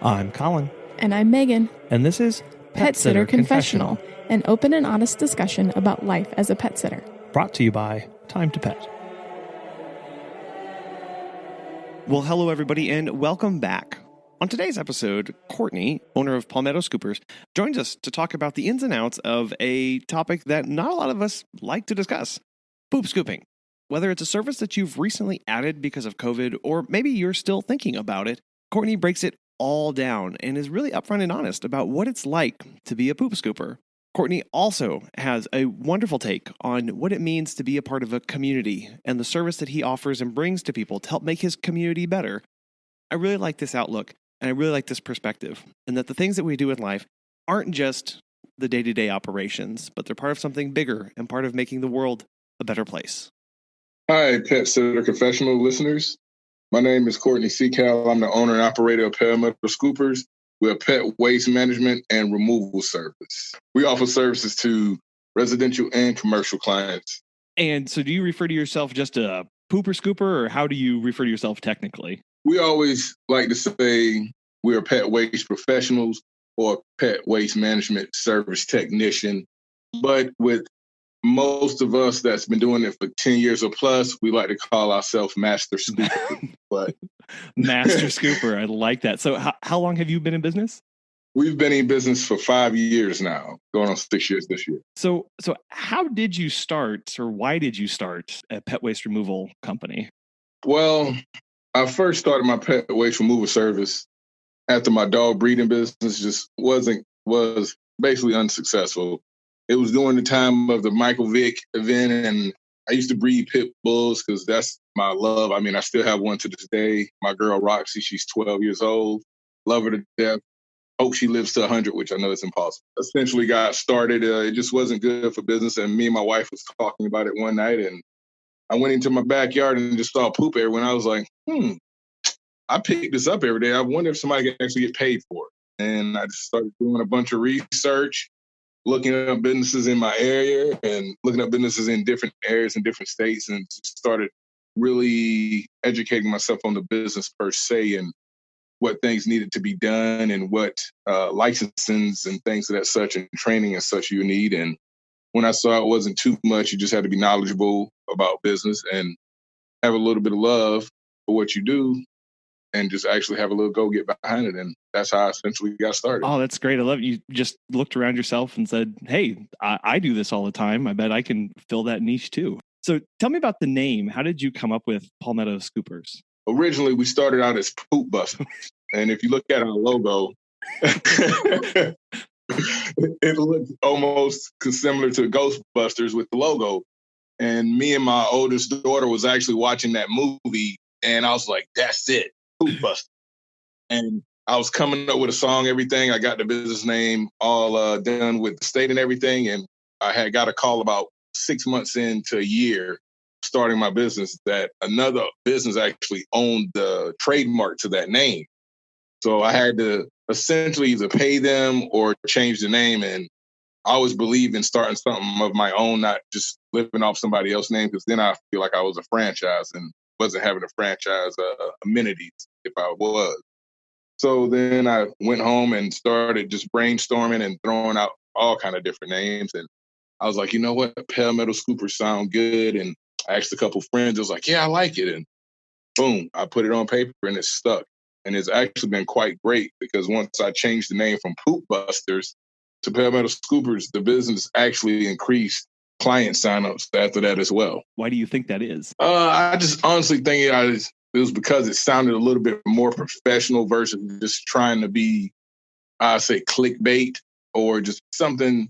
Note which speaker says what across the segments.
Speaker 1: I'm Colin.
Speaker 2: And I'm Megan.
Speaker 1: And this is
Speaker 2: Pet Sitter Confessional, an open and honest discussion about life as a pet sitter.
Speaker 1: Brought to you by Time to Pet. Well, hello, everybody, and welcome back. On today's episode, Courtney, owner of Palmetto Scoopers, joins us to talk about the ins and outs of a topic that not a lot of us like to discuss, poop scooping. Whether it's a service that you've recently added because of COVID, or maybe you're still thinking about it, Courtney breaks it all down and is really upfront and honest about what it's like to be a poop scooper. Courtney also has a wonderful take on what it means to be a part of a community and the service that he offers and brings to people to help make his community better. I really like this outlook, and I really like this perspective, and that the things that we do in life aren't just the day-to-day operations, but they're part of something bigger and part of making the world a better place.
Speaker 3: Hi, Pet Sitter Confessional listeners. My name is Courtney Seacal. I'm the owner and operator of Palmetto Scoopers. We're a pet waste management and removal service. We offer services to residential and commercial clients.
Speaker 1: And so do you refer to yourself just a pooper scooper, or how do you refer to yourself technically?
Speaker 3: We always like to say we're pet waste professionals or pet waste management service technician. But with most of us that's been doing it for 10 years or plus, we like to call ourselves master scooper. But
Speaker 1: master scooper, I like that. So how long have you been in business?
Speaker 3: We've been in business for 5 years now, going on 6 years this year.
Speaker 1: So how did you start, or why did you start a pet waste removal company?
Speaker 3: Well, I first started my pet waste removal service after my dog breeding business just was basically unsuccessful. It was during the time of the Michael Vick event, and I used to breed pit bulls because that's my love. I mean, I still have one to this day. My girl, Roxy, she's 12 years old. Love her to death. Hope she lives to 100, which I know is impossible. Essentially got started. It just wasn't good for business, and me and my wife was talking about it one night, and I went into my backyard and just saw poop everywhere, and I was like, I pick this up every day. I wonder if somebody can actually get paid for it. And I just started doing a bunch of research, looking up businesses in my area and looking up businesses in different areas in different states, and started really educating myself on the business per se and what things needed to be done and what licensings and things of that such and training and such you need. And when I saw it wasn't too much, you just had to be knowledgeable about business and have a little bit of love for what you do and just actually have a little go get behind it. And that's how I essentially got started.
Speaker 1: Oh, that's great. I love it. You just looked around yourself and said, hey, I do this all the time. I bet I can fill that niche too. So tell me about the name. How did you come up with Palmetto Scoopers?
Speaker 3: Originally, we started out as Poop Busters. And if you look at our logo, it looks almost similar to Ghostbusters with the logo. And me and my oldest daughter was actually watching that movie, and I was like, that's it, Poop Busters. And I was coming up with a song, everything. I got the business name all done with the state and everything. And I had got a call about 6 months into a year starting my business that another business actually owned the trademark to that name. So I had to essentially either pay them or change the name. And I always believed in starting something of my own, not just living off somebody else's name, because then I feel like I was a franchise and wasn't having a franchise amenities if I was. So then I went home and started just brainstorming and throwing out all kind of different names. And I was like, you know what? Palmetto Scoopers sound good. And I asked a couple friends. I was like, yeah, I like it. And boom, I put it on paper and it stuck. And it's actually been quite great because once I changed the name from Poop Busters to Palmetto Scoopers, the business actually increased client signups after that as well.
Speaker 1: Why do you think that is?
Speaker 3: I just honestly think it was because it sounded a little bit more professional versus just trying to be, I say, clickbait or just something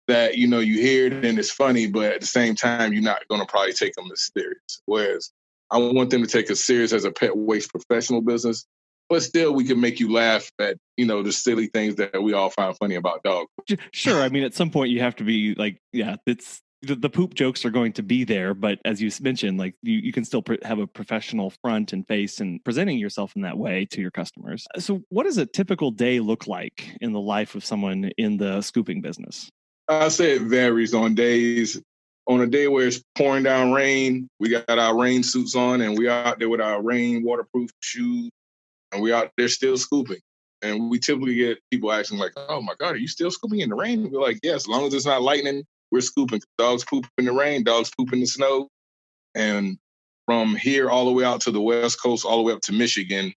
Speaker 3: that, you hear it and it's funny, but at the same time, you're not going to probably take them as serious. Whereas I want them to take us serious as a pet waste professional business, but still we can make you laugh at, the silly things that we all find funny about dogs.
Speaker 1: Sure. I mean, at some point you have to be like, yeah, it's the poop jokes are going to be there. But as you mentioned, like you can still have a professional front and face and presenting yourself in that way to your customers. So what does a typical day look like in the life of someone in the scooping business?
Speaker 3: I say it varies on days. On a day where it's pouring down rain, we got our rain suits on and we out there with our rain waterproof shoes and we out there still scooping. And we typically get people asking like, "Oh my God, are you still scooping in the rain?" We're like, "Yes, as long as it's not lightning, we're scooping." Dogs poop in the rain, dogs poop in the snow. And from here all the way out to the West Coast, all the way up to Michigan,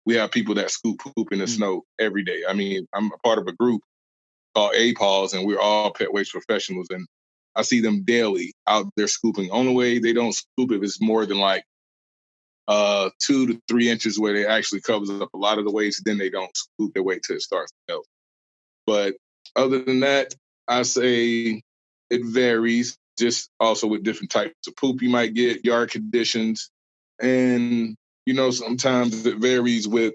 Speaker 3: we have people that scoop poop in the snow every day. I mean, I'm a part of a group called APAWS, and we're all pet waste professionals. And I see them daily out there scooping. Only way they don't scoop if it's more than like 2 to 3 inches where it actually covers up a lot of the waste. Then they don't scoop. They wait till it starts to melt. But other than that, I say it varies. Just also with different types of poop you might get, yard conditions, and sometimes it varies with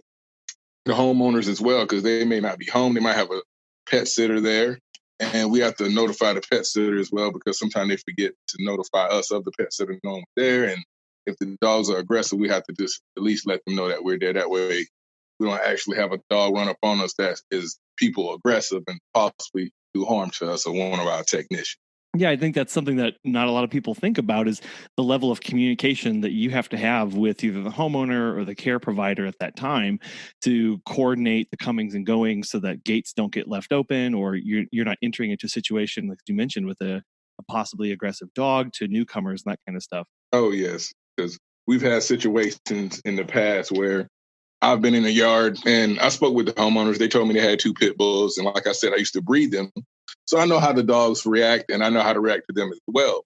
Speaker 3: the homeowners as well because they may not be home. They might have a pet sitter there, and we have to notify the pet sitter as well because sometimes they forget to notify us of the pet sitter knowing we're there. And if the dogs are aggressive, we have to just at least let them know that we're there. That way, we don't actually have a dog run up on us that is people aggressive and possibly do harm to us or one of our technicians.
Speaker 1: Yeah, I think that's something that not a lot of people think about is the level of communication that you have to have with either the homeowner or the care provider at that time to coordinate the comings and goings so that gates don't get left open or you're not entering into a situation like you mentioned with a possibly aggressive dog to newcomers and that kind of stuff.
Speaker 3: Oh, yes, because we've had situations in the past where I've been in the yard and I spoke with the homeowners. They told me they had 2 pit bulls. And like I said, I used to breed them. So I know how the dogs react and I know how to react to them as well.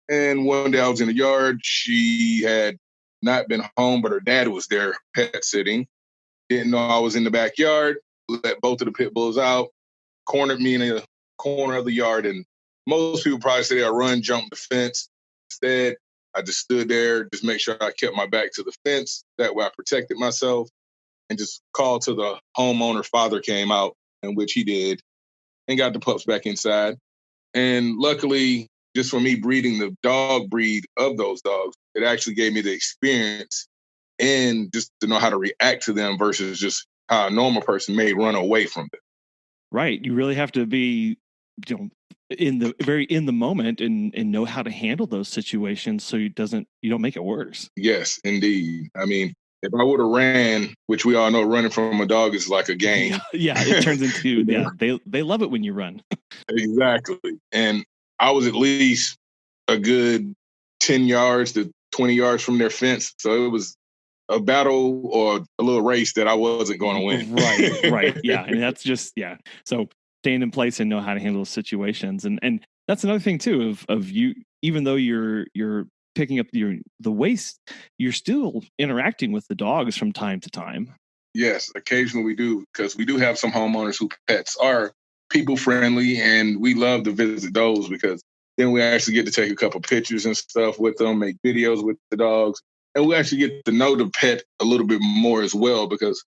Speaker 3: And one day I was in the yard. She had not been home, but her dad was there pet sitting. Didn't know I was in the backyard. Let both of the pit bulls out, cornered me in a corner of the yard. And most people probably say I run, jump the fence. Instead, I just stood there, just make sure I kept my back to the fence. That way I protected myself and just called till the homeowner father came out, in which he did, and got the pups back inside. And luckily, just for me breeding the dog breed of those dogs, it actually gave me the experience and just to know how to react to them versus just how a normal person may run away from them.
Speaker 1: Right. You really have to be, in the moment and know how to handle those situations so you don't make it worse.
Speaker 3: Yes, indeed. I mean, if I would have ran, which we all know running from a dog is like a game.
Speaker 1: Yeah, it turns into, they love it when you run.
Speaker 3: Exactly. And I was at least a good 10 yards to 20 yards from their fence. So it was a battle or a little race that I wasn't going to
Speaker 1: win. Right. Yeah. And that's just, So staying in place and know how to handle those situations. And that's another thing too, of you, even though you're picking up the waste, you're still interacting with the dogs from time to time.
Speaker 3: Yes, occasionally we do, because we do have some homeowners whose pets are people friendly, and we love to visit those because then we actually get to take a couple pictures and stuff with them, make videos with the dogs, and we actually get to know the pet a little bit more as well, because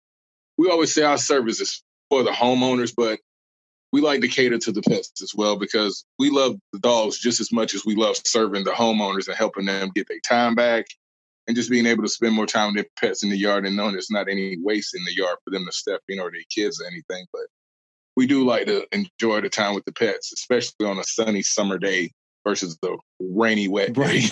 Speaker 3: we always say our service is for the homeowners, but we like to cater to the pets as well because we love the dogs just as much as we love serving the homeowners and helping them get their time back and just being able to spend more time with their pets in the yard and knowing there's not any waste in the yard for them to step in or their kids or anything. But we do like to enjoy the time with the pets, especially on a sunny summer day versus the rainy, wet day.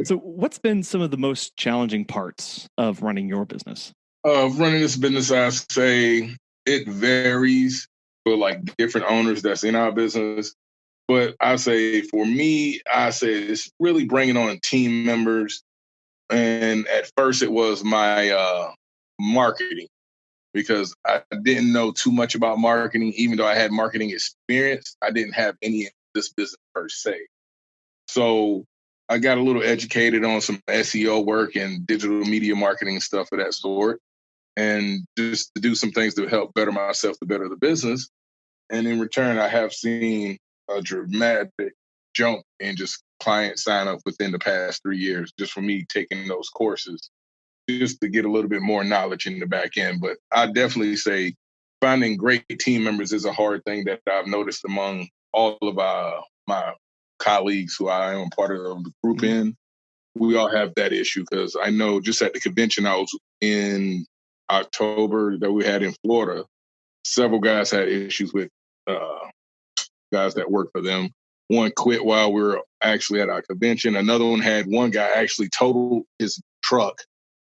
Speaker 1: So what's been some of the most challenging parts of running your business?
Speaker 3: Running this business, I say it varies for like different owners that's in our business. But I say for me, it's really bringing on team members. And at first it was my marketing, because I didn't know too much about marketing. Even though I had marketing experience, I didn't have any of this business per se. So I got a little educated on some SEO work and digital media marketing and stuff of that sort. And just to do some things to help better myself, to better the business. And in return, I have seen a dramatic jump in just client sign up within the past 3 years, just for me taking those courses, just to get a little bit more knowledge in the back end. But I definitely say finding great team members is a hard thing that I've noticed among all of my colleagues who I am part of the group in. We all have that issue, because I know just at the convention I was in October that we had in Florida, several guys had issues with guys that work for them. One quit while we were actually at our convention. Another one had one guy actually totaled his truck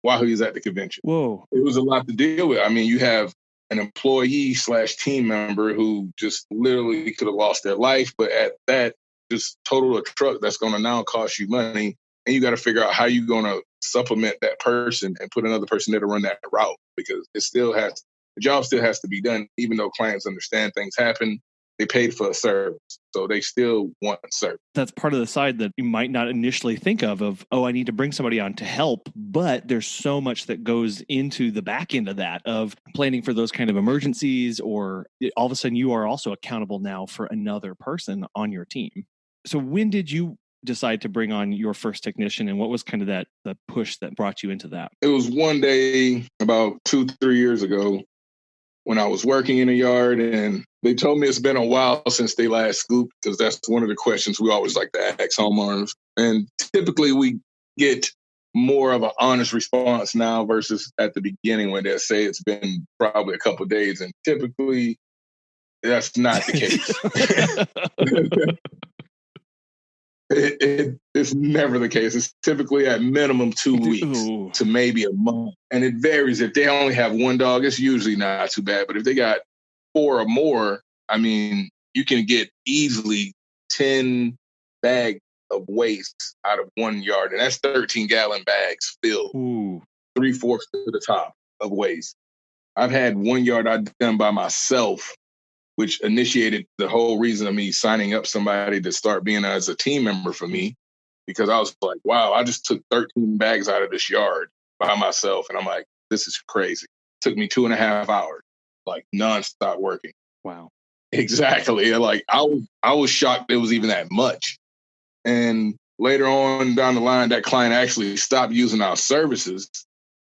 Speaker 3: while he was at the convention.
Speaker 1: Whoa.
Speaker 3: It was a lot to deal with. I mean, you have an employee/team member who just literally could have lost their life, but at that, just total a truck that's going to now cost you money. And you got to figure out how you're going to supplement that person and put another person there to run that route, because the job still has to be done, even though clients understand things happen. They paid for a service, so they still want service.
Speaker 1: That's part of the side that you might not initially think of, oh, I need to bring somebody on to help, but there's so much that goes into the back end of that, of planning for those kind of emergencies, or all of a sudden you are also accountable now for another person on your team. So when did you decide to bring on your first technician, and what was kind of the push that brought you into that?
Speaker 3: It was one day about 2-3 years ago when I was working in a yard, and they told me it's been a while since they last scooped, because that's one of the questions we always like to ask homeowners. And typically we get more of an honest response now versus at the beginning when they say it's been probably a couple of days. And typically that's not the case. It's never the case. It's typically at minimum 2 weeks to maybe a month. And it varies. If they only have one dog, it's usually not too bad. But if they got 4 or more, I mean, you can get easily 10 bags of waste out of 1 yard. And that's 13-gallon bags filled, 3/4 to the top of waste. I've had 1 yard I've done by myself, which initiated the whole reason of me signing up somebody to start being as a team member for me, because I was like, wow, I just took 13 bags out of this yard by myself. And I'm like, this is crazy. It took me 2.5 hours, like nonstop working.
Speaker 1: Wow.
Speaker 3: Exactly. Like I was shocked it was even that much. And later on down the line, that client actually stopped using our services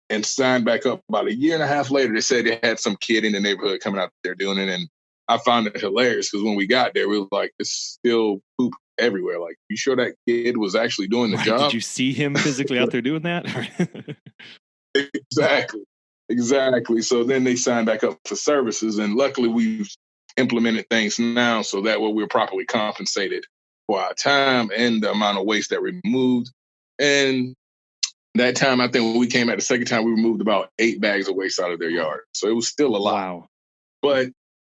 Speaker 3: and signed back up. About 1.5 years later, they said they had some kid in the neighborhood coming out there doing it. And I found it hilarious, because when we got there, we were like, it's still poop everywhere. Like, you sure that kid was actually doing the job?
Speaker 1: Did you see him physically out there doing that?
Speaker 3: Exactly. So then they signed back up for services. And luckily, we've implemented things now so that way we're properly compensated for our time and the amount of waste that we removed. And that time, I think when we came back the second time, we removed about 8 bags of waste out of their yard. So it was still a lot.
Speaker 1: Wow.
Speaker 3: But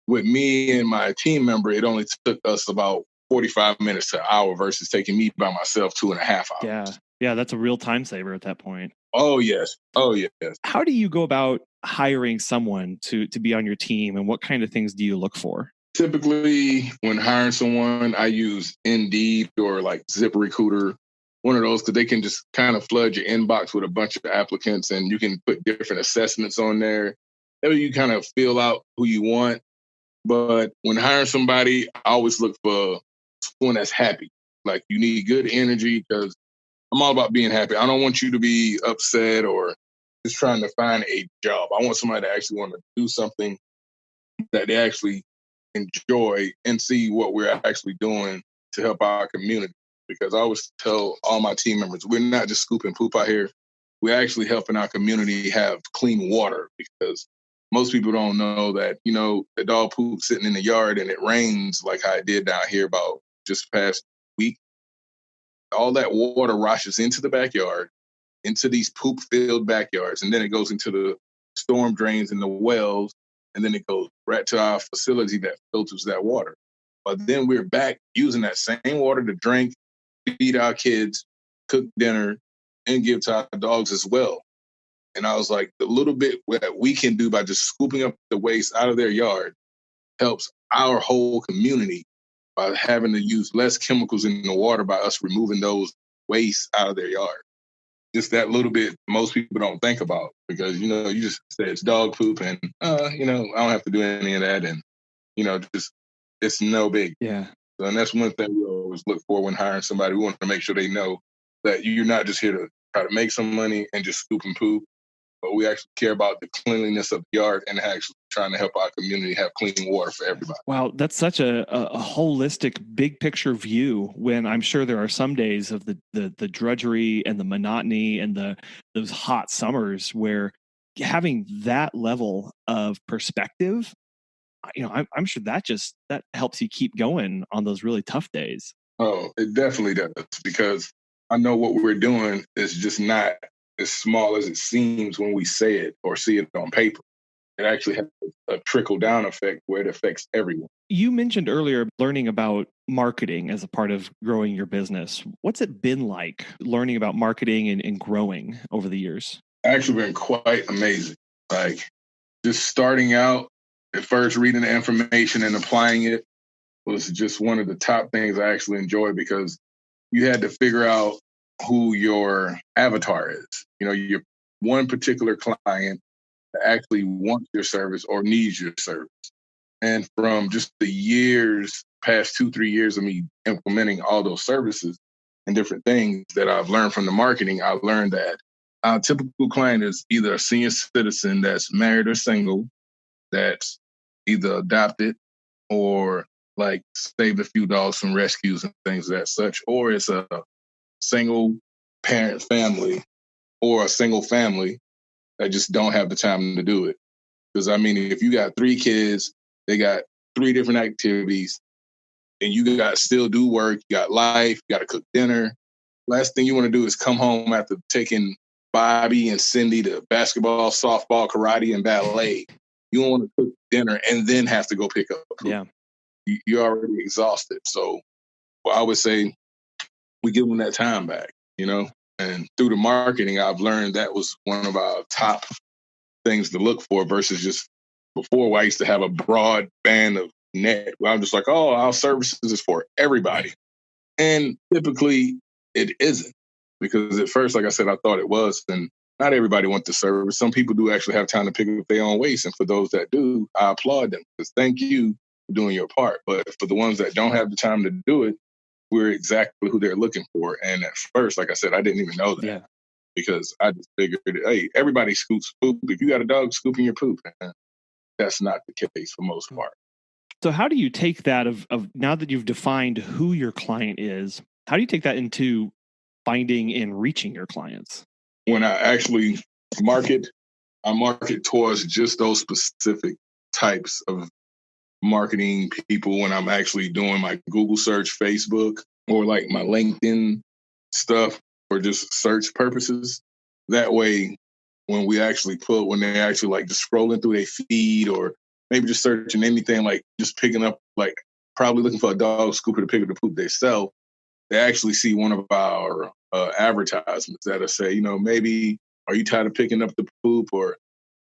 Speaker 3: with me and my team member, it only took us about 45 minutes to an hour versus taking me by myself 2.5 hours.
Speaker 1: Yeah, that's a real time saver at that point.
Speaker 3: Oh, yes.
Speaker 1: How do you go about hiring someone to be on your team, and what kind of things do you look for?
Speaker 3: Typically, when hiring someone, I use Indeed or like ZipRecruiter, one of those, because they can just kind of flood your inbox with a bunch of applicants, and you can put different assessments on there. That way you kind of fill out who you want. But when hiring somebody, I always look for someone that's happy. Like, you need good energy, because I'm all about being happy. I don't want you to be upset or just trying to find a job. I want somebody to actually want to do something that they actually enjoy and see what we're actually doing to help our community. Because I always tell all my team members, we're not just scooping poop out here. We're actually helping our community have clean water, because most people don't know that, the dog poop sitting in the yard and it rains like how it did down here about just past week. All that water rushes into the backyard, into these poop-filled backyards, and then it goes into the storm drains and the wells, and then it goes right to our facility that filters that water. But then we're back using that same water to drink, feed our kids, cook dinner, and give to our dogs as well. And I was like, the little bit that we can do by just scooping up the waste out of their yard helps our whole community by having to use less chemicals in the water by us removing those waste out of their yard. Just that little bit most people don't think about, because, you just say it's dog poop and, I don't have to do any of that. And, just it's no big.
Speaker 1: Yeah.
Speaker 3: So, and that's one thing we always look for when hiring somebody. We want to make sure they know that you're not just here to try to make some money and just scoop and poop, but we actually care about the cleanliness of the yard and actually trying to help our community have clean water for everybody.
Speaker 1: Wow, that's such a holistic, big picture view, when I'm sure there are some days of the drudgery and the monotony and those hot summers where having that level of perspective, I'm sure that helps you keep going on those really tough days.
Speaker 3: Oh, it definitely does, because I know what we're doing is just not as small as it seems when we say it or see it on paper. It actually has a trickle-down effect where it affects everyone.
Speaker 1: You mentioned earlier learning about marketing as a part of growing your business. What's it been like learning about marketing and growing over the years?
Speaker 3: Actually been quite amazing. Like, just starting out, at first reading the information and applying it was just one of the top things I actually enjoyed, because you had to figure out who your avatar is. You know, your one particular client that actually wants your service or needs your service. And from just the years, past 2-3 years of me implementing all those services and different things that I've learned from the marketing, I learned that our typical client is either a senior citizen that's married or single, that's either adopted or like saved a few dollars from rescues and things of that such, or it's a single parent family or a single family that just don't have the time to do it. Because I mean, if you got 3 kids, they got 3 different activities, and you got to still do work, you got life, you got to cook dinner. Last thing you want to do is come home after taking Bobby and Cindy to basketball, softball, karate, and ballet. You don't want to cook dinner and then have to go pick up food.
Speaker 1: Yeah.
Speaker 3: You're already exhausted. So I would say we give them that time back, you know? And through the marketing, I've learned that was one of our top things to look for versus just before where I used to have a broad band of net where I'm just like, oh, our services is for everybody. And typically it isn't, because at first, like I said, I thought it was. And not everybody wants the service. Some people do actually have time to pick up their own waste. And for those that do, I applaud them, because thank you for doing your part. But for the ones that don't have the time to do it, we're exactly who they're looking for. And at first, like I said, I didn't even know that.
Speaker 1: Yeah.
Speaker 3: Because I just figured, hey, everybody scoops poop. If you got a dog scooping your poop, that's not the case for most part.
Speaker 1: So how do you take that of now that you've defined who your client is, how do you take that into finding and reaching your clients?
Speaker 3: When I actually market, I market towards just those specific types of marketing people. When I'm actually doing my Google search, Facebook, or like my LinkedIn stuff for just search purposes. That way, when they actually like just scrolling through their feed or maybe just searching anything, like just picking up, like probably looking for a dog scooper to pick up the poop they sell, they actually see one of our advertisements that'll say, you know, maybe, are you tired of picking up the poop, or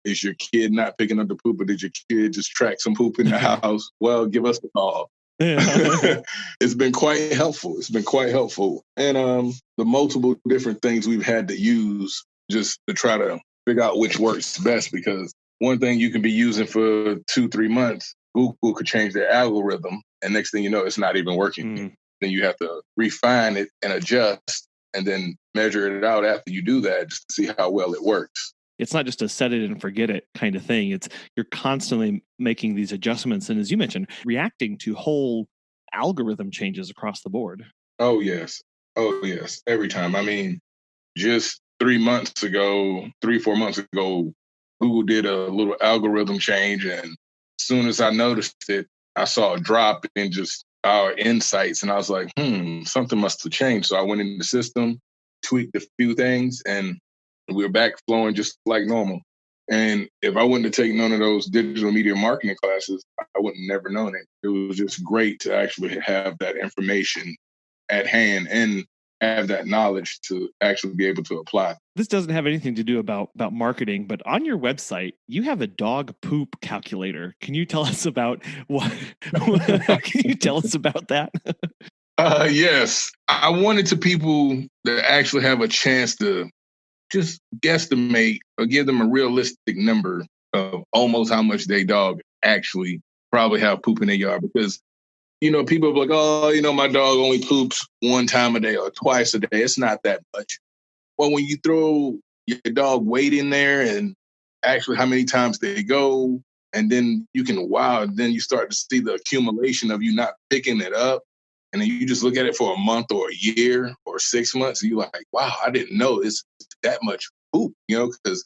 Speaker 3: is your kid not picking up the poop, or did your kid just track some poop in the house? Well, give us a call. It's been quite helpful. And the multiple different things we've had to use just to try to figure out which works best, because one thing you can be using for 2-3 months, Google could change their algorithm, and next thing you know, it's not even working. Then you have to refine it and adjust and then measure it out after you do that, just to see how well it works.
Speaker 1: It's not just a set it and forget it kind of thing. You're constantly making these adjustments. And as you mentioned, reacting to whole algorithm changes across the board.
Speaker 3: Oh, yes. Every time. I mean, just 3 months ago, 3-4 months ago, Google did a little algorithm change. And as soon as I noticed it, I saw a drop in just our insights. And I was like, something must have changed. So I went into the system, tweaked a few things, and we were back flowing just like normal. And if I wouldn't have taken none of those digital media marketing classes, I wouldn't have never known it. It was just great to actually have that information at hand and have that knowledge to actually be able to apply.
Speaker 1: This doesn't have anything to do about marketing, but on your website, you have a dog poop calculator. Can you tell us about what? Can you tell us about that?
Speaker 3: Yes. I wanted to people that actually have a chance to just guesstimate or give them a realistic number of almost how much their dog actually probably have poop in their yard. Because, you know, people are like, oh, you know, my dog only poops 1 time a day or twice a day. It's not that much. Well, when you throw your dog weight in there and actually how many times they go, and then then you start to see the accumulation of you not picking it up. And then you just look at it for a month or a year or 6 months, and you're like, wow, I didn't know it's that much poop, you know, because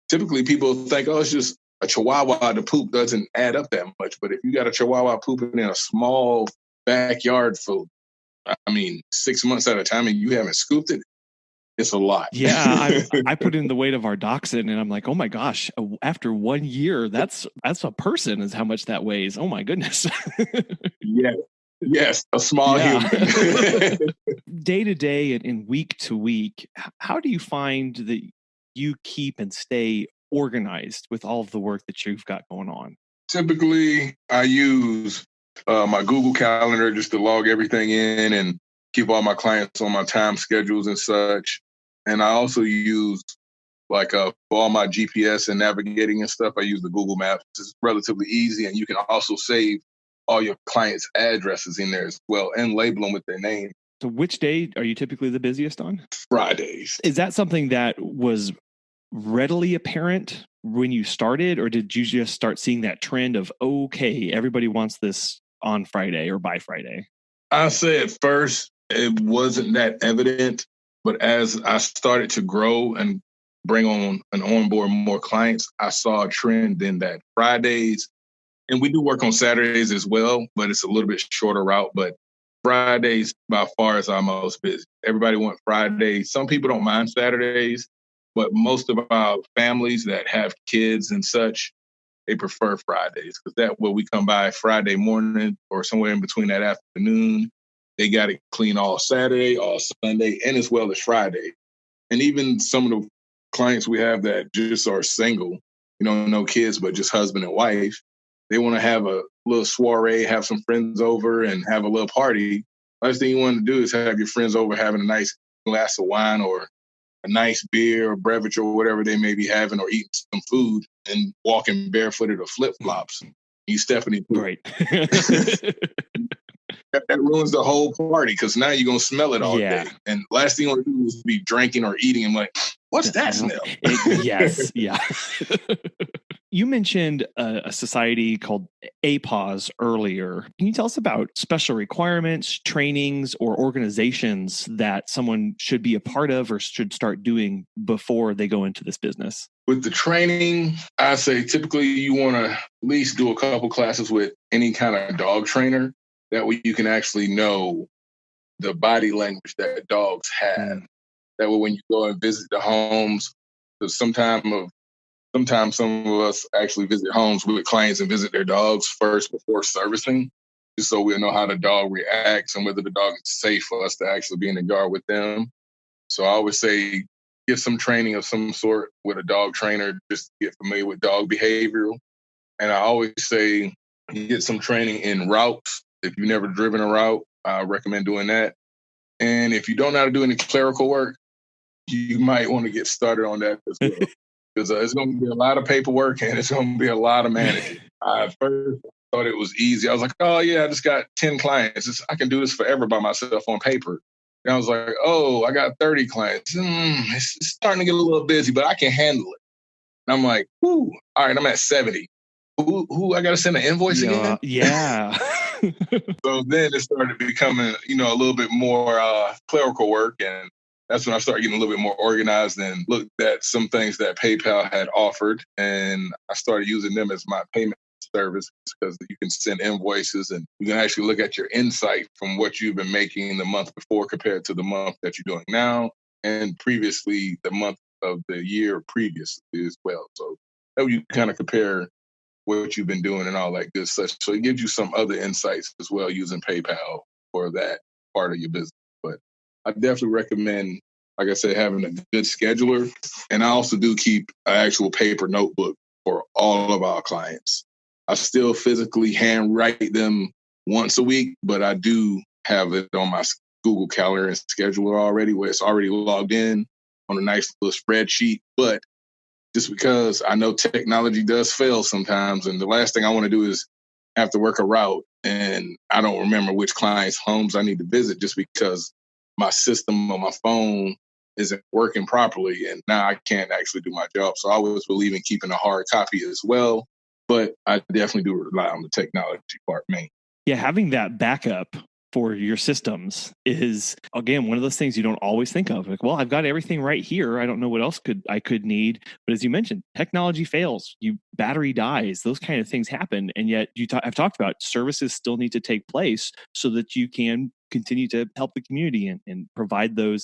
Speaker 3: typically people think, oh, it's just a Chihuahua, the poop doesn't add up that much. But if you got a Chihuahua pooping in a small backyard for, 6 months at a time and you haven't scooped it, It's a lot.
Speaker 1: Yeah, I put in the weight of our dachshund, and I'm like, oh my gosh! After 1 year, that's a person is how much that weighs. Oh my goodness!
Speaker 3: Yes, a small human.
Speaker 1: Day to day and week to week, how do you find that you keep and stay organized with all of the work that you've got going on?
Speaker 3: Typically, I use my Google Calendar just to log everything in and keep all my clients on my time schedules and such. And I also use for all my GPS and navigating and stuff, I use the Google Maps. It's relatively easy, and you can also save all your clients' addresses in there as well and label them with their name.
Speaker 1: So which day are you typically the busiest on?
Speaker 3: Fridays.
Speaker 1: Is that something that was readily apparent when you started, or did you just start seeing that trend of, okay, everybody wants this on Friday or by Friday?
Speaker 3: I say at first it wasn't that evident, but as I started to grow and bring on and onboard more clients, I saw a trend in that Fridays, and we do work on Saturdays as well, but it's a little bit shorter route. But Fridays by far is our most busy. Everybody wants Fridays. Some people don't mind Saturdays, but most of our families that have kids and such, they prefer Fridays because that way we come by Friday morning or somewhere in between that afternoon. They got it clean all Saturday, all Sunday, and as well as Friday. And even some of the clients we have that just are single, no kids, but just husband and wife, they want to have a little soiree, have some friends over and have a little party. Last thing you want to do is have your friends over having a nice glass of wine or a nice beer or beverage or whatever they may be having, or eating some food and walking barefooted or flip-flops. You stepping into
Speaker 1: right.
Speaker 3: That ruins the whole party because now you're going to smell it all day. And last thing you want to do is be drinking or eating and like, what's that smell?
Speaker 1: Yes. Yeah. You mentioned a society called APAWS earlier. Can you tell us about special requirements, trainings, or organizations that someone should be a part of or should start doing before they go into this business?
Speaker 3: With the training, I say typically you want to at least do a couple classes with any kind of dog trainer. That way you can actually know the body language that dogs have. That way when you go and visit the homes, because sometimes some of us actually visit homes with clients and visit their dogs first before servicing, just so we'll know how the dog reacts and whether the dog is safe for us to actually be in the yard with them. So I always say get some training of some sort with a dog trainer just to get familiar with dog behavioral. And I always say get some training in routes. If you've never driven a route, I recommend doing that. And if you don't know how to do any clerical work, you might want to get started on that as well. Because it's going to be a lot of paperwork and it's going to be a lot of managing. I first thought it was easy. I was like, oh, yeah, I just got 10 clients. I can do this forever by myself on paper. And I was like, oh, I got 30 clients. It's starting to get a little busy, but I can handle it. And I'm like, whoo, all right, I'm at 70. Who I got to send an invoice again?
Speaker 1: Yeah.
Speaker 3: So then it started becoming, a little bit more clerical work. And that's when I started getting a little bit more organized and looked at some things that PayPal had offered. And I started using them as my payment service because you can send invoices and you can actually look at your insight from what you've been making the month before compared to the month that you're doing now and previously the month of the year previously as well. So that way you kind of compare what you've been doing and all that good stuff. So it gives you some other insights as well using PayPal for that part of your business. But I definitely recommend, like I said, having a good scheduler. And I also do keep an actual paper notebook for all of our clients. I still physically handwrite them once a week, but I do have it on my Google Calendar and scheduler already where it's already logged in on a nice little spreadsheet. But just because I know technology does fail sometimes. And the last thing I want to do is have to work a route and I don't remember which clients' homes I need to visit just because my system on my phone isn't working properly. And now I can't actually do my job. So I always believe in keeping a hard copy as well. But I definitely do rely on the technology part mainly.
Speaker 1: Yeah, having that backup for your systems is, again, one of those things you don't always think of. Like, well, I've got everything right here. I don't know what else I could need. But as you mentioned, technology fails. Battery dies. Those kind of things happen. And yet I've talked about services still need to take place so that you can continue to help the community and provide the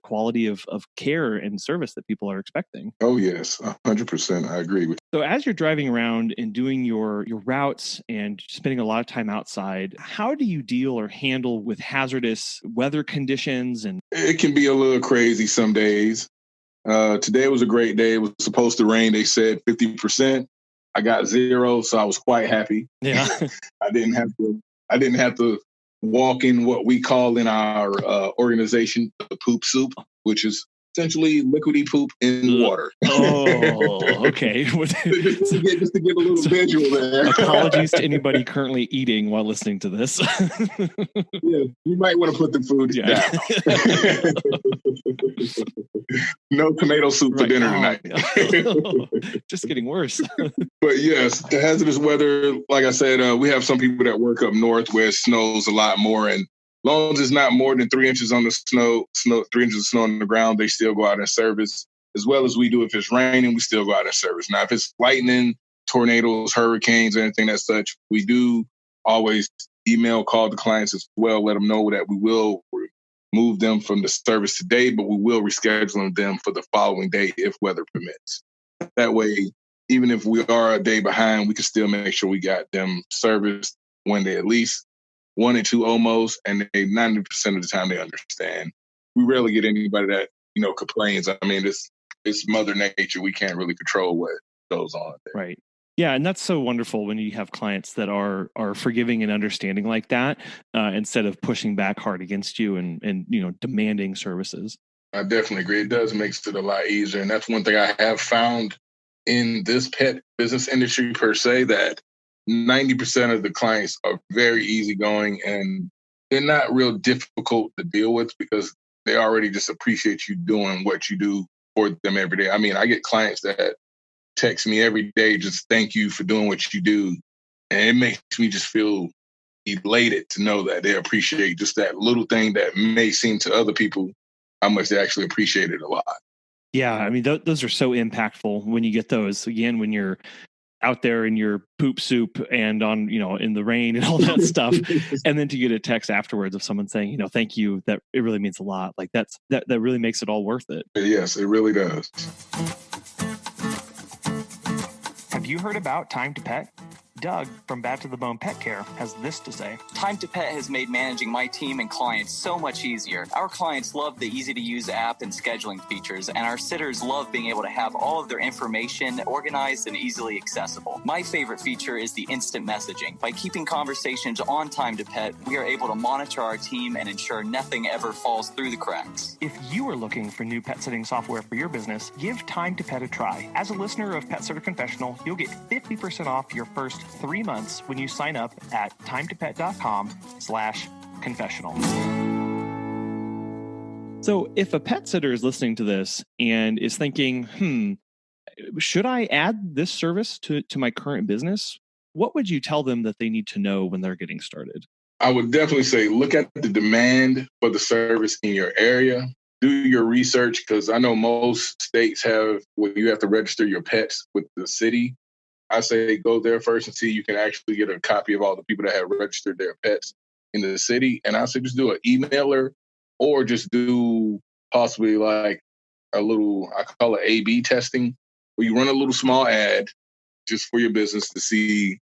Speaker 1: quality of care and service that people are expecting.
Speaker 3: Oh, yes, 100%. I agree with
Speaker 1: you. So as you're driving around and doing your routes and spending a lot of time outside, how do you deal or handle with hazardous weather conditions? And
Speaker 3: it can be a little crazy some days. Today was a great day. It was supposed to rain. They said 50%. I got 0, so I was quite happy.
Speaker 1: Yeah.
Speaker 3: I didn't have to walk in what we call in our organization the poop soup, which is essentially liquidy poop in water.
Speaker 1: Oh, okay.
Speaker 3: just to get a little visual there.
Speaker 1: Apologies to anybody currently eating while listening to this.
Speaker 3: Yeah, you might want to put the food down. No tomato soup for dinner tonight.
Speaker 1: Just getting worse.
Speaker 3: But yes, the hazardous weather, like I said, we have some people that work up north where it snows a lot more, and long as it's not more than 3 inches on the snow, 3 inches of snow on the ground, they still go out in service, as well as we do. If it's raining, we still go out in service. Now, if it's lightning, tornadoes, hurricanes, anything as such, we do always call the clients as well, let them know that we will move them from the service today, but we will reschedule them for the following day if weather permits. That way, even if we are a day behind, we can still make sure we got them serviced when they at least 1 and 2 almost, and they 90% of the time they understand. We rarely get anybody that, complains. I mean, it's Mother Nature. We can't really control what goes on there.
Speaker 1: Right. Yeah, and that's so wonderful when you have clients that are forgiving and understanding like that, instead of pushing back hard against you and demanding services.
Speaker 3: I definitely agree. It does make it a lot easier, and that's one thing I have found in this pet business industry per se, that 90% of the clients are very easygoing and they're not real difficult to deal with because they already just appreciate you doing what you do for them every day. I mean, I get clients that text me every day, just thank you for doing what you do. And it makes me just feel elated to know that they appreciate just that little thing that may seem to other people how much they actually appreciate it a lot.
Speaker 1: Yeah, I mean, those are so impactful when you get those. Again, when you're out there in your poop soup and on, in the rain and all that stuff. And then to get a text afterwards of someone saying, thank you, that it really means a lot. Like that really makes it all worth it.
Speaker 3: Yes, it really does.
Speaker 1: Have you heard about Time to Pet? Doug from Bad to the Bone Pet Care has this to say.
Speaker 4: Time to Pet has made managing my team and clients so much easier. Our clients love the easy-to-use app and scheduling features, and our sitters love being able to have all of their information organized and easily accessible. My favorite feature is the instant messaging. By keeping conversations on Time to Pet, we are able to monitor our team and ensure nothing ever falls through the cracks.
Speaker 1: If you are looking for new pet sitting software for your business, give Time to Pet a try. As a listener of Pet Sitter Confessional, you'll get 50% off your first 3 months when you sign up at timetopet.com/confessional. So if a pet sitter is listening to this and is thinking, should I add this service to my current business? What would you tell them that they need to know when they're getting started?
Speaker 3: I would definitely say look at the demand for the service in your area. Do your research, because I know most states have where you have to register your pets with the city. I say go there first and see you can actually get a copy of all the people that have registered their pets in the city. And I say just do an emailer or just do possibly like a little, I call it A/B testing, where you run a little small ad just for your business to see,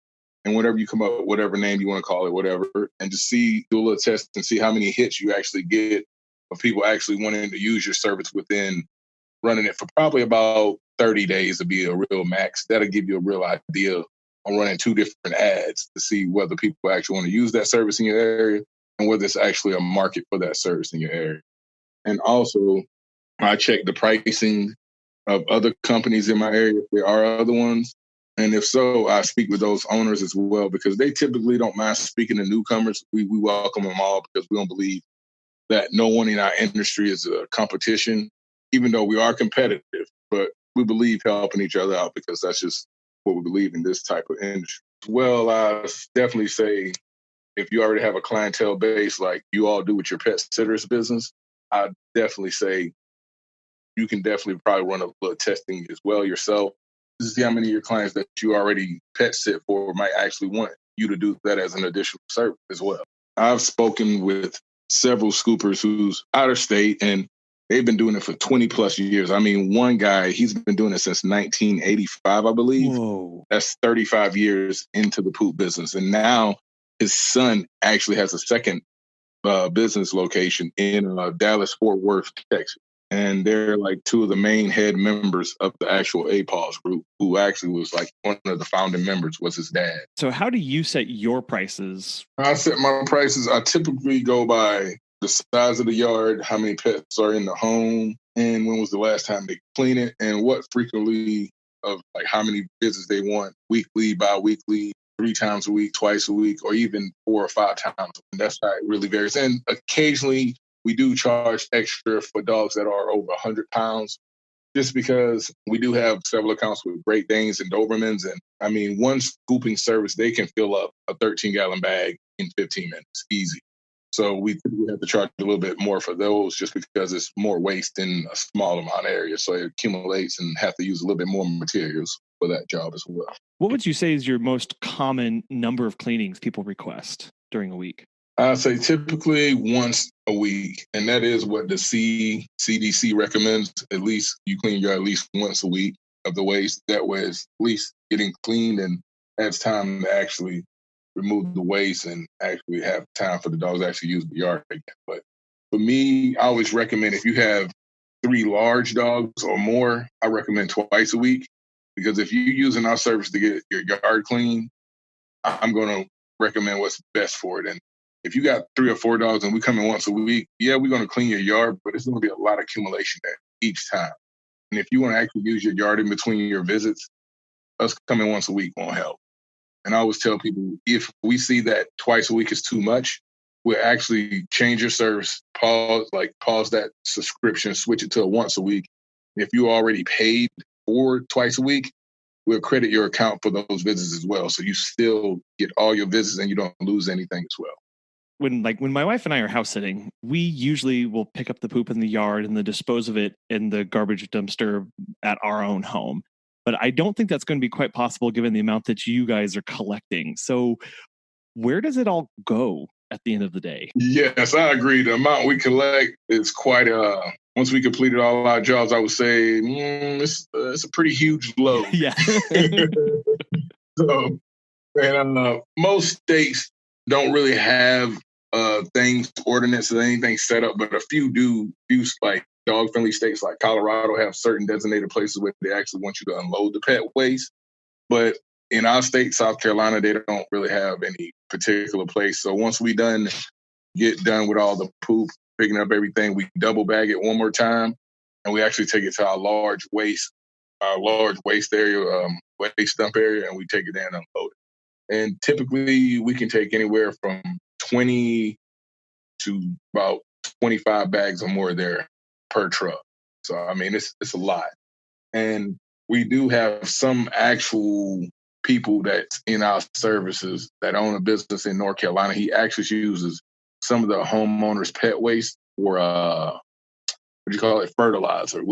Speaker 3: and whatever you come up with, whatever name you want to call it, whatever, and just do a little test and see how many hits you actually get of people actually wanting to use your service within running it for probably about 30 days to be a real max. That'll give you a real idea on running 2 different ads to see whether people actually want to use that service in your area and whether it's actually a market for that service in your area. And also, I check the pricing of other companies in my area, if there are other ones. And if so, I speak with those owners as well, because they typically don't mind speaking to newcomers. We welcome them all because we don't believe that no one in our industry is a competition, even though we are competitive. But we believe helping each other out because that's just what we believe in this type of industry. Well, I definitely say if you already have a clientele base like you all do with your pet sitters business, I definitely say you can definitely probably run a little testing as well yourself to see how many of your clients that you already pet sit for might actually want you to do that as an additional service as well. I've spoken with several scoopers who's out of state, and they've been doing it for 20 plus years. I mean, one guy, he's been doing it since 1985, I believe.
Speaker 1: Whoa.
Speaker 3: That's 35 years into the poop business. And now his son actually has a second business location in Dallas, Fort Worth, Texas. And they're like two of the main head members of the actual APAWS group, who actually was like one of the founding members was his dad.
Speaker 1: So how do you set your prices?
Speaker 3: I set my prices. I typically go by the size of the yard, how many pets are in the home, and when was the last time they clean it, and what frequently of like how many visits they want, weekly, bi-weekly, 3 times a week, twice a week, or even 4 or 5 times. And that's how it really varies. And occasionally we do charge extra for dogs that are over 100 pounds, just because we do have several accounts with Great Danes and Dobermans. And I mean, one scooping service, they can fill up a 13-gallon bag in 15 minutes, easy. So we have to charge a little bit more for those just because it's more waste in a small amount of area. So it accumulates and have to use a little bit more materials for that job as well.
Speaker 1: What would you say is your most common number of cleanings people request during a week?
Speaker 3: I'd say typically once a week, and that is what the CDC recommends. At least you clean your at least once a week of the waste. That way it's at least getting cleaned and has time to actually remove the waste and actually have time for the dogs to actually use the yard again. But for me, I always recommend if you have 3 large dogs or more, I recommend twice a week. Because if you're using our service to get your yard clean, I'm going to recommend what's best for it. And if you got 3 or 4 dogs and we come in once a week, yeah, we're going to clean your yard, but it's going to be a lot of accumulation there each time. And if you want to actually use your yard in between your visits, us coming once a week won't help. And I always tell people, if we see that twice a week is too much, we'll actually change your service, pause that subscription, switch it to a once a week. If you already paid for twice a week, we'll credit your account for those visits as well. So you still get all your visits and you don't lose anything as well.
Speaker 1: When my wife and I are house sitting, we usually will pick up the poop in the yard and then dispose of it in the garbage dumpster at our own home. But I don't think that's going to be quite possible given the amount that you guys are collecting. So where does it all go at the end of the day?
Speaker 3: Yes, I agree. The amount we collect is quite once we completed all our jobs, I would say it's a pretty huge load.
Speaker 1: Yeah.
Speaker 3: So, and most states don't really have things, ordinances, or anything set up, but a few do. Few like dog-friendly states like Colorado have certain designated places where they actually want you to unload the pet waste. But in our state, South Carolina, they don't really have any particular place. So once we get done with all the poop, picking up everything, we double bag it one more time, and we actually take it to our large waste area, waste dump area, and we take it in and unload it. And typically, we can take anywhere from 20 to about 25 bags or more there per truck. So, I mean, it's a lot. And we do have some actual people that's in our services that own a business in North Carolina. He actually uses some of the homeowners' pet waste for, fertilizer,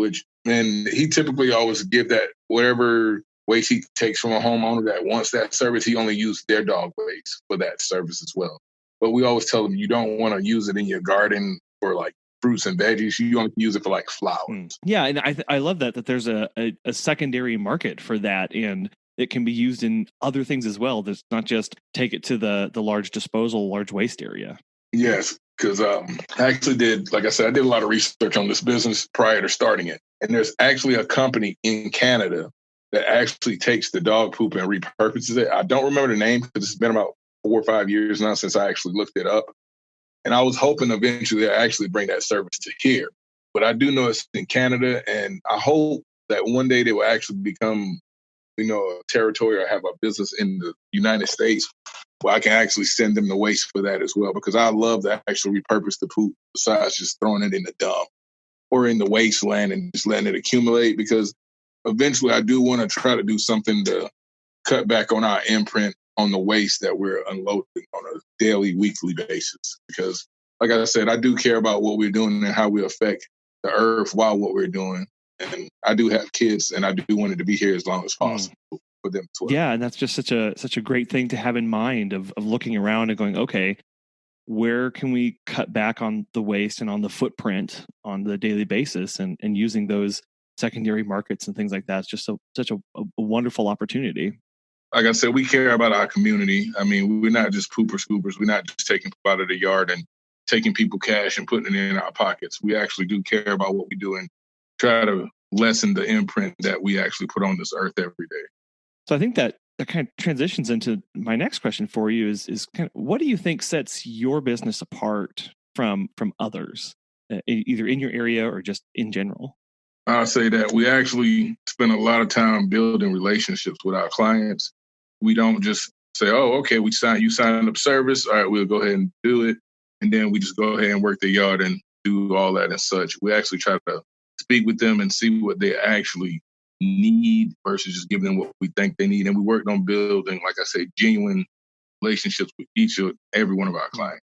Speaker 3: and he typically always give that whatever waste he takes from a homeowner that wants that service, he only uses their dog waste for that service as well. But we always tell them you don't want to use it in your garden for like fruits and veggies. You want to use it for like flowers.
Speaker 1: Yeah, and I love that there's a secondary market for that, and it can be used in other things as well. That's not just take it to the large disposal, large waste area.
Speaker 3: Yes, because I actually did, like I said, I did a lot of research on this business prior to starting it. And there's actually a company in Canada that actually takes the dog poop and repurposes it. I don't remember the name because it's been about 4 or 5 years now since I actually looked it up. And I was hoping eventually they'll actually bring that service to here. But I do know it's in Canada, and I hope that one day they will actually become, a territory or have a business in the United States where I can actually send them the waste for that as well, because I love to actually repurpose the poop besides just throwing it in the dump or in the wasteland and just letting it accumulate, because eventually I do want to try to do something to cut back on our imprint on the waste that we're unloading on a daily, weekly basis. Because like I said, I do care about what we're doing and how we affect the earth while what we're doing. And I do have kids, and I do want it to be here as long as possible for them as well.
Speaker 1: Yeah, and that's just such a great thing to have in mind of looking around and going, okay, where can we cut back on the waste and on the footprint on the daily basis, and using those secondary markets and things like that. It's just such a wonderful opportunity.
Speaker 3: Like I said, we care about our community. I mean, we're not just pooper scoopers. We're not just taking people out of the yard and taking people cash and putting it in our pockets. We actually do care about what we do and try to lessen the imprint that we actually put on this earth every day.
Speaker 1: So I think that kind of transitions into my next question for you is kind of, what do you think sets your business apart from others, either in your area or just in general?
Speaker 3: I'll say that we actually spend a lot of time building relationships with our clients. We don't just say, oh, okay, you signed up service. All right, we'll go ahead and do it. And then we just go ahead and work the yard and do all that and such. We actually try to speak with them and see what they actually need versus just giving them what we think they need. And we worked on building, like I say, genuine relationships with every one of our clients.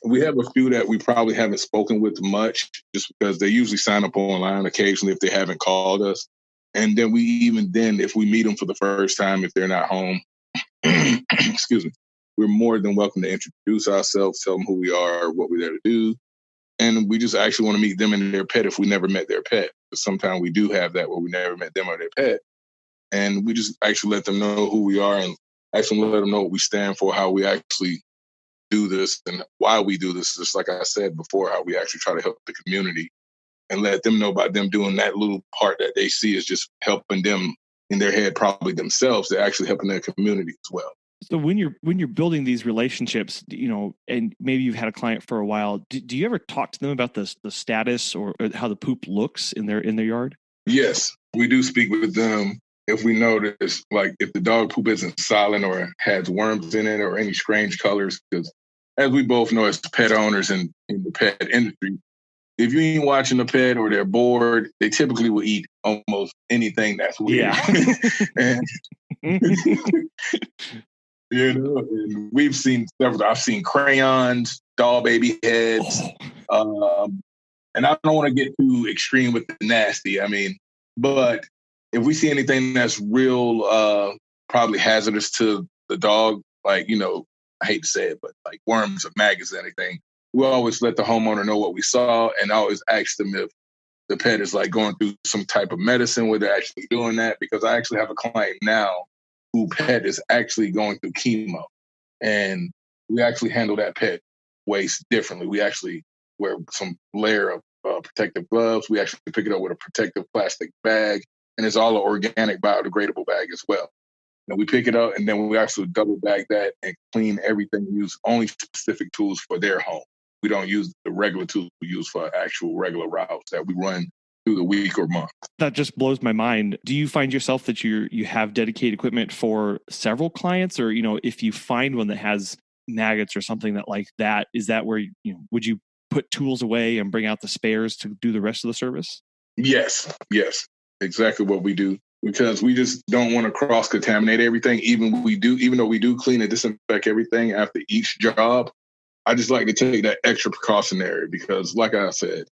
Speaker 3: We have a few that we probably haven't spoken with much just because they usually sign up online occasionally if they haven't called us. And then if we meet them for the first time, if they're not home, excuse me, we're more than welcome to introduce ourselves, tell them who we are, what we're there to do. And we just actually want to meet them and their pet if we never met their pet. But sometimes we do have that where we never met them or their pet. And we just actually let them know who we are and actually let them know what we stand for, how we actually do this and why we do this. Just like I said before, how we actually try to help the community and let them know about them doing that little part that they see is just helping them in their head, probably themselves. They're actually helping their community as well.
Speaker 1: So when you're building these relationships, and maybe you've had a client for a while, do you ever talk to them about the status or how the poop looks in their yard?
Speaker 3: Yes, we do speak with them. If we notice, like if the dog poop isn't silent or has worms in it or any strange colors, because as we both know as pet owners and in the pet industry, if you ain't watching the pet or they're bored, they typically will eat almost anything that's weird. Yeah. And we've seen several. I've seen crayons, doll baby heads, and I don't want to get too extreme with the nasty. I mean, but if we see anything that's real, probably hazardous to the dog, like, I hate to say it, but like worms or maggots or anything, we'll always let the homeowner know what we saw and always ask them if the pet is like going through some type of medicine where they're actually doing that. Because I actually have a client now who pet is actually going through chemo. And we actually handle that pet waste differently. We actually wear some layer of protective gloves. We actually pick it up with a protective plastic bag. And it's all an organic biodegradable bag as well. And we pick it up and then we actually double bag that and clean everything. We use only specific tools for their home. We don't use the regular tools we use for actual regular routes that we run through the week or month.
Speaker 1: That just blows my mind. Do you find yourself that you have dedicated equipment for several clients, or if you find one that has maggots or something like that, is that where would you put tools away and bring out the spares to do the rest of the service?
Speaker 3: Yes, exactly what we do, because we just don't want to cross contaminate everything. Even though we do clean and disinfect everything after each job, I just like to take that extra precautionary because, like I said,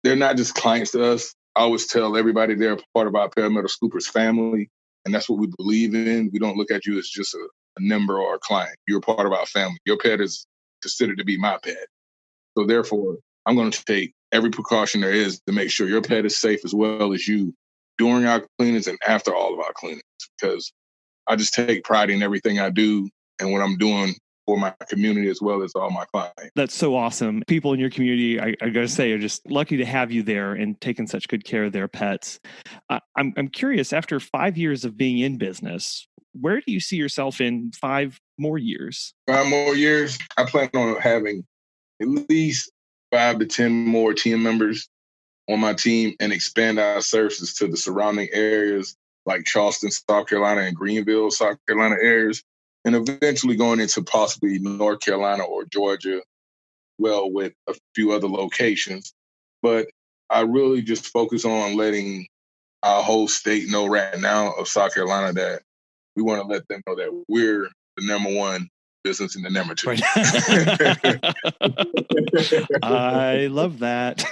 Speaker 3: they're not just clients to us. I always tell everybody they're part of our Palmetto Scoopers family, and that's what we believe in. We don't look at you as just a member or a client. You're part of our family. Your pet is considered to be my pet. So therefore, I'm going to take every precaution there is to make sure your pet is safe as well as you during our cleanings and after all of our cleanings, because I just take pride in everything I do and what I'm doing for my community as well as all my clients.
Speaker 1: That's so awesome. People in your community, I got to say, are just lucky to have you there and taking such good care of their pets. I'm curious, after 5 years of being in business, where do you see yourself in 5 more years?
Speaker 3: 5 more years? I plan on having at least 5 to 10 more team members on my team and expand our services to the surrounding areas like Charleston, South Carolina, and Greenville, South Carolina areas. And eventually going into possibly North Carolina or Georgia, well, with a few other locations. But I really just focus on letting our whole state know right now of South Carolina that we want to let them know that we're the number one business in the number 2.
Speaker 1: Right. I love that.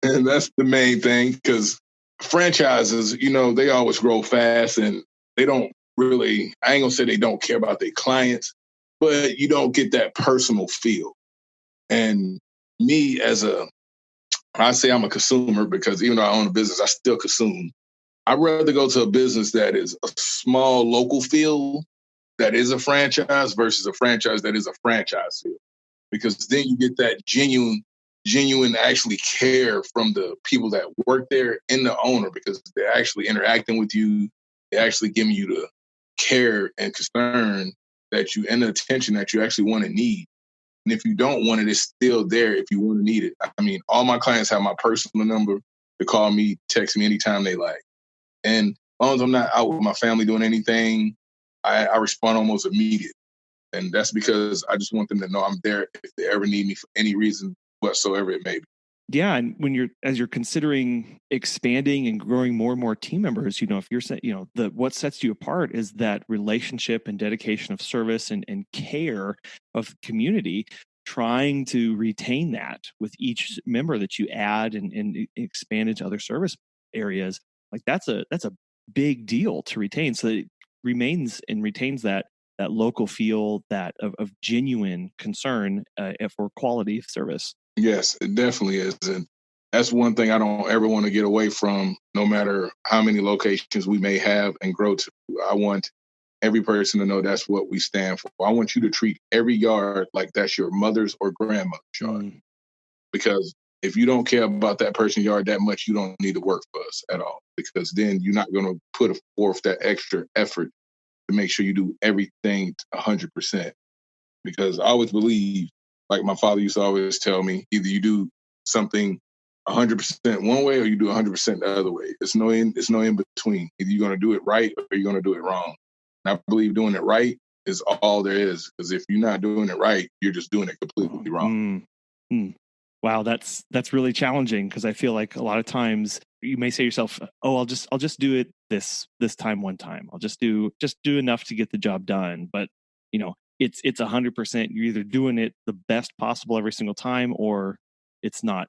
Speaker 3: And that's the main thing, because franchises, they always grow fast and they don't really, I ain't gonna say they don't care about their clients, but you don't get that personal feel. And me I say I'm a consumer because even though I own a business, I still consume. I'd rather go to a business that is a small local feel that is a franchise versus a franchise that is a franchise feel. Because then you get that genuine actually care from the people that work there and the owner, because they're actually interacting with you. They're actually giving you the care and concern and the attention that you actually want and need. And if you don't want it, it's still there if you want to need it. I mean, all my clients have my personal number to call me, text me anytime they like. And as long as I'm not out with my family doing anything, I respond almost immediately. And that's because I just want them to know I'm there if they ever need me for any reason whatsoever it may be.
Speaker 1: Yeah, and as you're considering expanding and growing more and more team members, if you're saying, what sets you apart is that relationship and dedication of service and care of community, trying to retain that with each member that you add and expand into other service areas. Like that's a big deal to retain, so that it retains that local feel, that of genuine concern for quality of service.
Speaker 3: Yes, it definitely is. And that's one thing I don't ever want to get away from, no matter how many locations we may have and grow to. I want every person to know that's what we stand for. I want you to treat every yard like that's your mother's or grandmother's yard. Because if you don't care about that person's yard that much, you don't need to work for us at all. Because then you're not going to put forth that extra effort to make sure you do everything 100%. Because I always believe, like my father used to always tell me, either you do something 100% one way or you do 100% the other way. It's no in between. Either you're going to do it right or you're going to do it wrong. And I believe doing it right is all there is. Because if you're not doing it right, you're just doing it completely wrong.
Speaker 1: Wow, that's really challenging, because I feel like a lot of times you may say to yourself, "Oh, I'll just do it this time one time. I'll just do enough to get the job done." But it's 100%. You're either doing it the best possible every single time, or it's not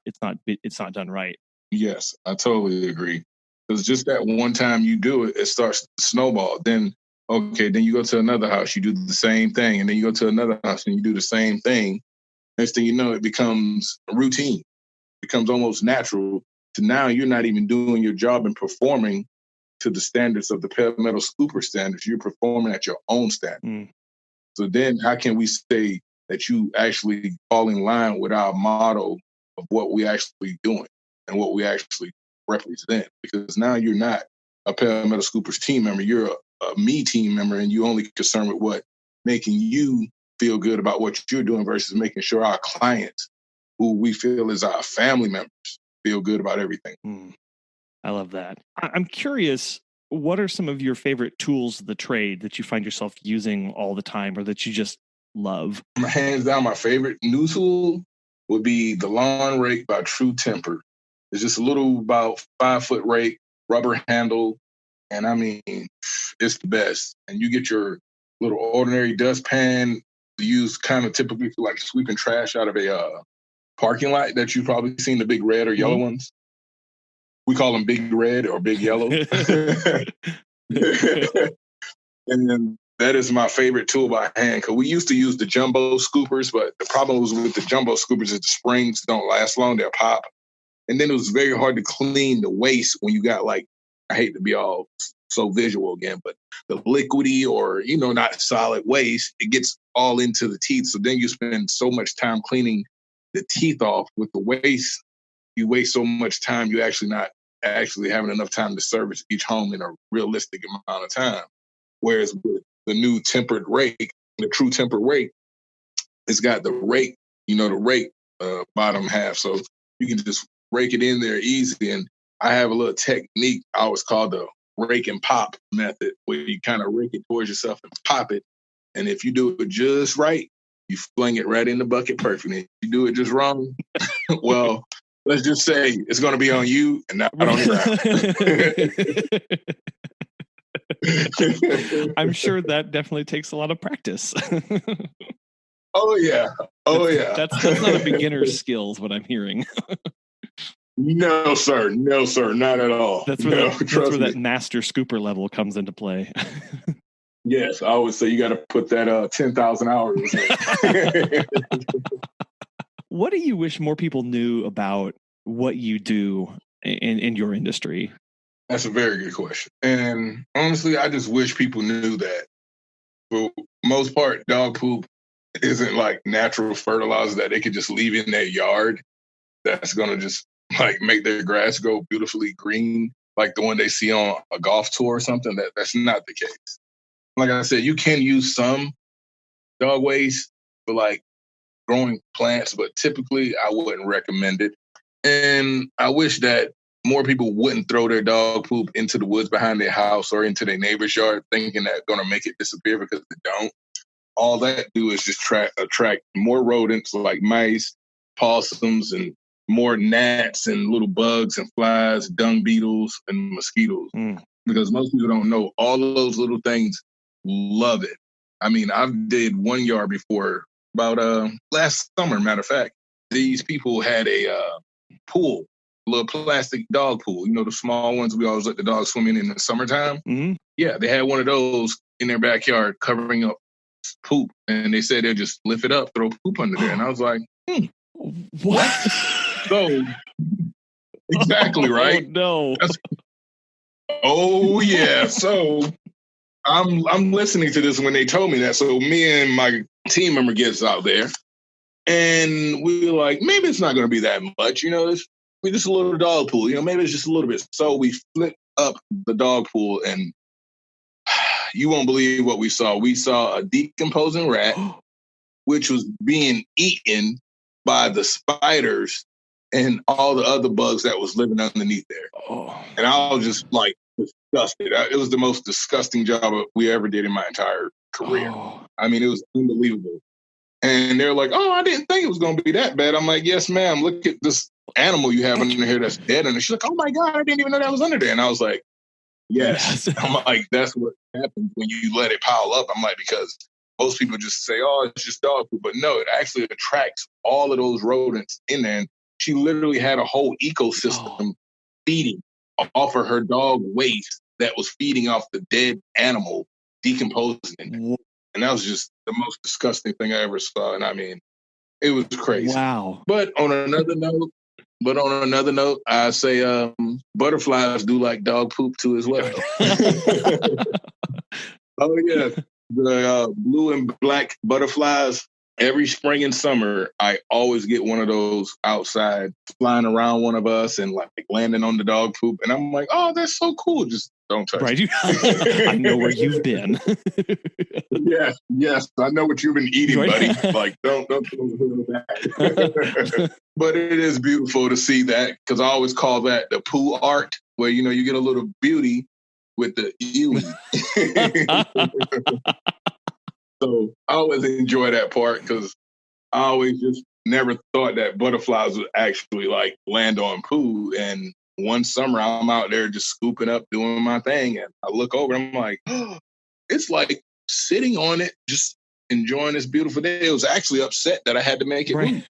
Speaker 1: done right.
Speaker 3: Yes, I totally agree. Because just that one time you do it, it starts to snowball. Then you go to another house, you do the same thing, and then you go to another house and you do the same thing. Next thing you know, it becomes a routine. It becomes almost natural to now you're not even doing your job and performing to the standards of the Palmetto Scooper standards. You're performing at your own standard. So then how can we say that you actually fall in line with our motto of what we actually doing and what we actually represent? Because now you're not a Palmetto Scoopers team member. You're a me team member, and you only concerned with what making you feel good about what you're doing versus making sure our clients, who we feel is our family members, feel good about everything.
Speaker 1: I love that. I'm curious, what are some of your favorite tools of the trade that you find yourself using all the time, or that you just love?
Speaker 3: Hands down, my favorite new tool would be the lawn rake by True Temper. It's just a little about 5-foot rake, rubber handle, and I mean, it's the best. And you get your little ordinary dustpan used kind of typically for like sweeping trash out of a parking lot that you've probably seen, the big red or yellow ones. We call them big red or big yellow. And then that is my favorite tool by hand, because we used to use the jumbo scoopers, but the problem was with the jumbo scoopers is the springs don't last long, they'll pop. And then it was very hard to clean the waste when you got, like, I hate to be all so visual again, but the liquidy or, not solid waste, it gets all into the teeth. So then you spend so much time cleaning the teeth off with the waste. You waste so much time, you actually not actually having enough time to service each home in a realistic amount of time. Whereas with the new tempered rake, the True Temper rake, it's got the rake, the rake bottom half. So you can just rake it in there easy. And I have a little technique I always call the rake and pop method, where you kind of rake it towards yourself and pop it. And if you do it just right, you fling it right in the bucket perfectly. If you do it just wrong, well, let's just say it's going to be on you and not on the ground.
Speaker 1: I'm sure that definitely takes a lot of practice.
Speaker 3: Oh, yeah.
Speaker 1: That's not a beginner's skill, is what I'm hearing.
Speaker 3: No, sir. Not at all.
Speaker 1: That's where that master scooper level comes into play.
Speaker 3: Yes, I always say you got to put that 10,000 hours in.
Speaker 1: What do you wish more people knew about what you do in your industry?
Speaker 3: That's a very good question. And honestly, I just wish people knew that for most part, dog poop isn't like natural fertilizer that they could just leave in their yard that's going to just like make their grass go beautifully green, like the one they see on a golf tour or something. That's not the case. Like I said, you can use some dog waste for like growing plants, but typically I wouldn't recommend it. And I wish that more people wouldn't throw their dog poop into the woods behind their house or into their neighbor's yard thinking that's going to make it disappear, because they don't. All that do is just attract more rodents like mice, possums, and more gnats and little bugs and flies, dung beetles, and mosquitoes. Because most people don't know all of those little things love it. I mean, I did one yard before about last summer, matter of fact. These people had a pool, a little plastic dog pool. You know, the small ones we always let the dogs swim in the summertime? Mm-hmm. Yeah, they had one of those in their backyard covering up poop. And they said they'll just lift it up, throw poop under there. And I was like,
Speaker 1: What?
Speaker 3: So, exactly, right?
Speaker 1: Oh, no.
Speaker 3: Oh, yeah. So I'm listening to this when they told me that. So me and my team member gets out there, and we were like, maybe it's not going to be that much, you know. It's just a little dog pool, you know. Maybe it's just a little bit. So we flipped up the dog pool, and you won't believe what we saw. We saw a decomposing rat, which was being eaten by the spiders and all the other bugs that was living underneath there. Oh. And I was just like disgusted. It was the most disgusting job we ever did in my entire career. Oh. I mean, it was unbelievable. And they're like, oh, I didn't think it was going to be that bad. I'm like, yes, ma'am. Look at this animal you have under here that's dead. And she's like, oh, my God, I didn't even know that was under there. And I was like, yes. I'm like, that's what happens when you let it pile up. I'm like, because most people just say, oh, it's just dog food. But no, it actually attracts all of those rodents in there. And she literally had a whole ecosystem feeding off of her dog waste that was feeding off the dead animal, decomposing in there. And that was just the most disgusting thing I ever saw. And I mean, it was crazy.
Speaker 1: Wow.
Speaker 3: But on another note, I say butterflies do like dog poop too as well. Oh, yeah. The blue and black butterflies, every spring and summer, I always get one of those outside flying around one of us and like landing on the dog poop. And I'm like, oh, that's so cool. Just don't touch it.
Speaker 1: I know where you've been.
Speaker 3: Yes. I know what you've been eating, buddy. Like, don't do that. But it is beautiful to see that, because I always call that the poo art, where, you know, you get a little beauty with the Ewing. So I always enjoy that part, because I always just never thought that butterflies would actually like land on poo. And one summer I'm out there just scooping up, doing my thing, and I look over and I'm like, oh, it's like sitting on it, just enjoying this beautiful day. It was actually upset that I had to make it move.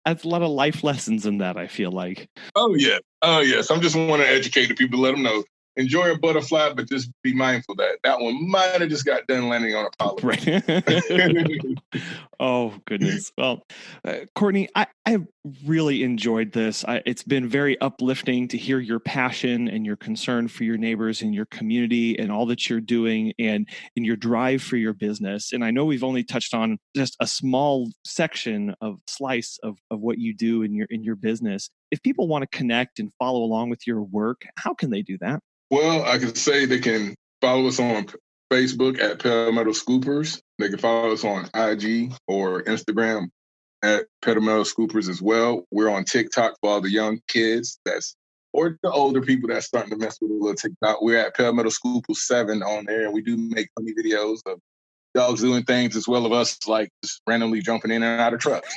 Speaker 1: That's a lot of life lessons in that, I feel like.
Speaker 3: Oh, yeah. I'm just want to educate the people, let them know. Enjoy a butterfly, but just be mindful that one might have just got done landing on a polyp.
Speaker 1: Right. Oh, goodness. Well, Courtney, I really enjoyed this. It's been very uplifting to hear your passion and your concern for your neighbors and your community and all that you're doing and in your drive for your business. And I know we've only touched on just a small slice of what you do in your business. If people want to connect and follow along with your work, how can they do that?
Speaker 3: Well, I can say they can follow us on Facebook at Palmetto Scoopers. They can follow us on IG or Instagram at Palmetto Scoopers as well. We're on TikTok for all the young kids or the older people that's starting to mess with a little TikTok. We're at Palmetto Scoopers 7 on there, and we do make funny videos of dogs doing things as well as us like just randomly jumping in and out of trucks.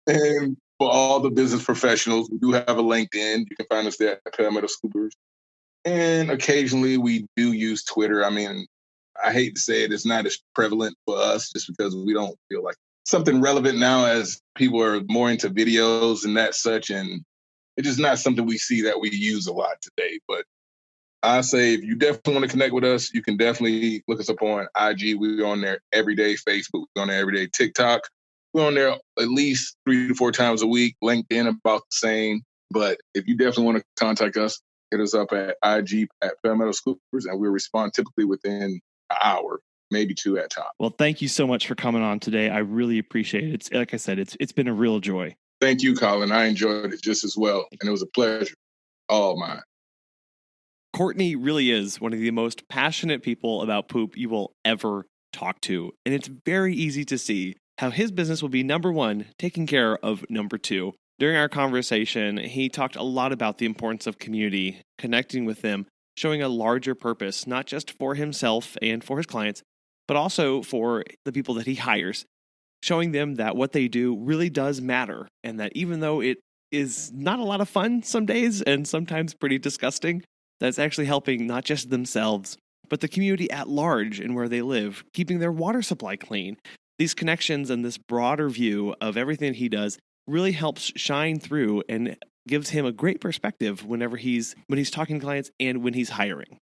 Speaker 3: And for all the business professionals, we do have a LinkedIn. You can find us there at Palmetto Scoopers. And occasionally we do use Twitter. I mean, I hate to say it's not as prevalent for us just because we don't feel like something relevant now, as people are more into videos and that such. And it's just not something we see that we use a lot today. But I say if you definitely want to connect with us, you can definitely look us up on IG. We're on there every day. Facebook, we're on there every day. TikTok, we're on there at least 3 to 4 times a week. LinkedIn, about the same. But if you definitely want to contact us, hit us up at IG at Palmetto Scoopers, and we'll respond typically within an hour, maybe 2 at top.
Speaker 1: Well, thank you so much for coming on today. I really appreciate it. It's, like I said, it's been a real joy.
Speaker 3: Thank you, Colin. I enjoyed it just as well, and it was a pleasure. All mine.
Speaker 1: Courtney really is one of the most passionate people about poop you will ever talk to. And it's very easy to see how his business will be number one, taking care of number two. During our conversation, he talked a lot about the importance of community, connecting with them, showing a larger purpose, not just for himself and for his clients, but also for the people that he hires, showing them that what they do really does matter. And that even though it is not a lot of fun some days and sometimes pretty disgusting, that's actually helping not just themselves, but the community at large and where they live, keeping their water supply clean. These connections and this broader view of everything he does really helps shine through and gives him a great perspective when he's talking to clients and when he's hiring.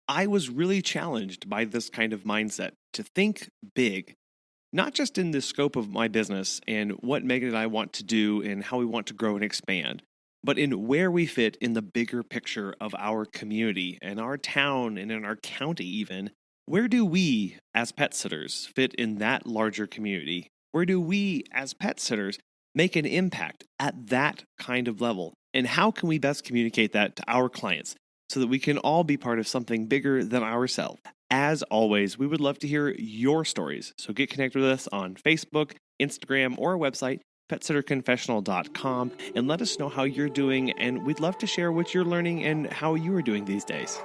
Speaker 1: I was really challenged by this kind of mindset to think big. Not just in the scope of my business and what Megan and I want to do and how we want to grow and expand, but in where we fit in the bigger picture of our community and our town and in our county even. Where do we as pet sitters fit in that larger community? Where do we as pet sitters make an impact at that kind of level? And how can we best communicate that to our clients so that we can all be part of something bigger than ourselves? As always, we would love to hear your stories. So get connected with us on Facebook, Instagram, or our website, petsitterconfessional.com, and let us know how you're doing. And we'd love to share what you're learning and how you are doing these days.